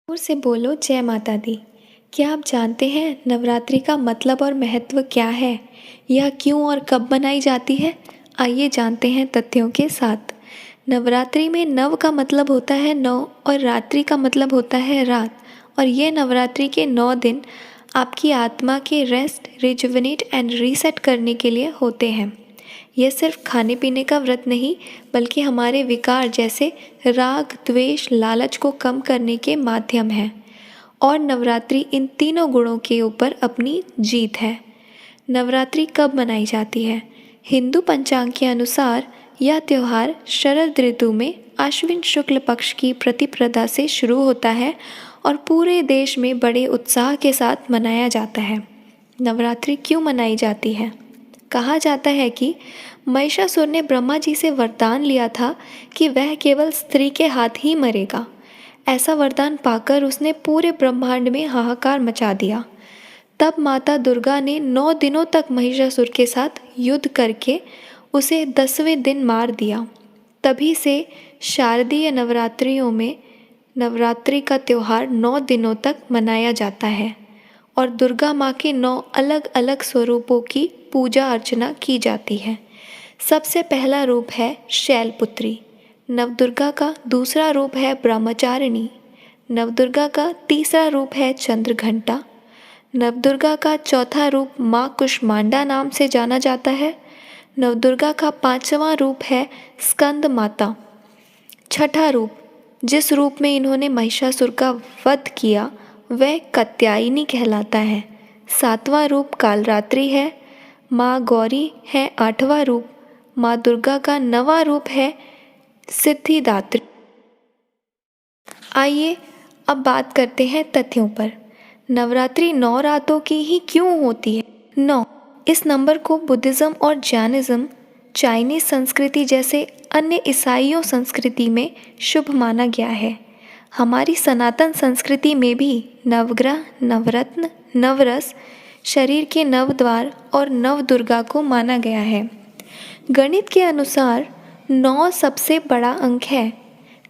जोर से बोलो जय माता दी। क्या आप जानते हैं नवरात्रि का मतलब और महत्व क्या है? यह क्यों और कब मनाई जाती है? आइए जानते हैं तथ्यों के साथ। नवरात्रि में नव का मतलब होता है 9 और रात्रि का मतलब होता है रात। और ये नवरात्रि के 9 दिन आपकी आत्मा के रेस्ट, रिजुविनेट एंड रीसेट करने के लिए होते हैं। यह सिर्फ खाने पीने का व्रत नहीं, बल्कि हमारे विकार जैसे राग, द्वेष, लालच को कम करने के माध्यम है। और नवरात्रि इन तीनों गुणों के ऊपर अपनी जीत है। नवरात्रि कब मनाई जाती है? हिंदू पंचांग के अनुसार यह त्यौहार शरद ऋतु में आश्विन शुक्ल पक्ष की प्रतिपदा से शुरू होता है और पूरे देश में बड़े उत्साह के साथ मनाया जाता है। नवरात्रि क्यों मनाई जाती है? कहा जाता है कि महिषासुर ने ब्रह्मा जी से वरदान लिया था कि वह केवल स्त्री के हाथ ही मरेगा। ऐसा वरदान पाकर उसने पूरे ब्रह्मांड में हाहाकार मचा दिया। तब माता दुर्गा ने 9 दिनों तक महिषासुर के साथ युद्ध करके उसे 10वें दिन मार दिया। तभी से शारदीय नवरात्रियों में नवरात्रि का त्यौहार 9 दिनों तक मनाया जाता है और दुर्गा माँ के 9 अलग अलग स्वरूपों की पूजा अर्चना की जाती है। सबसे पहला रूप है शैलपुत्री। नवदुर्गा का दूसरा रूप है ब्रह्मचारिणी। नवदुर्गा का तीसरा रूप है चंद्रघंटा। नवदुर्गा का चौथा रूप माँ कुष्मांडा नाम से जाना जाता है। नवदुर्गा का 5वां रूप है स्कंद माता। छठा रूप, जिस रूप में इन्होंने महिषासुर का वध किया, वह कात्यायनी कहलाता है। 7वां रूप कालरात्रि है। माँ गौरी है 8वां रूप। माँ दुर्गा का 9वां रूप है सिद्धिदात्री। आइए अब बात करते हैं तथ्यों पर। नवरात्रि 9 रातों की ही क्यों होती है? 9 इस नंबर को बुद्धिज़्म और जैनिज़्म, चाइनीज़ संस्कृति जैसे अन्य ईसाइयों संस्कृति में शुभ माना गया है। हमारी सनातन संस्कृति में भी नवग्रह, नवरत्न, नवरस, शरीर के नवद्वार और नवदुर्गा को माना गया है। गणित के अनुसार 9 सबसे बड़ा अंक है।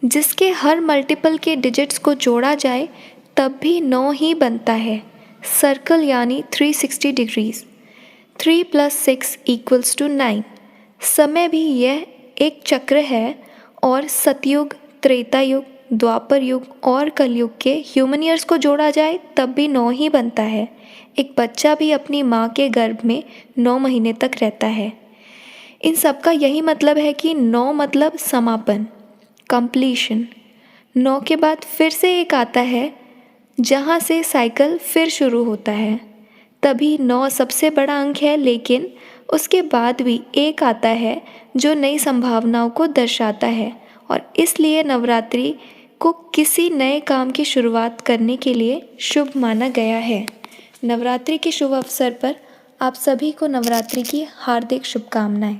जिसके हर मल्टीपल के डिजिट्स को जोड़ा जाए तब भी 9 ही बनता है। सर्कल यानी 360 डिग्रीज। 3 + 6 = 9। समय भी यह एक चक्र है और सतयुग, त्रेता युग, द्वापर युग और कलयुग के ह्यूमन ईयर्स को जोड़ा जाए तब भी 9 ही बनता है। एक बच्चा भी अपनी माँ के गर्भ में 9 महीने तक रहता है। इन सब का यही मतलब है कि 9 मतलब समापन, कंप्लीशन। 9 के बाद फिर से एक आता है जहाँ से साइकिल फिर शुरू होता है। तभी 9 सबसे बड़ा अंक है, लेकिन उसके बाद भी एक आता है जो नई संभावनाओं को दर्शाता है और इसलिए नवरात्रि को किसी नए काम की शुरुआत करने के लिए शुभ माना गया है। नवरात्रि के शुभ अवसर पर आप सभी को नवरात्रि की हार्दिक शुभकामनाएं।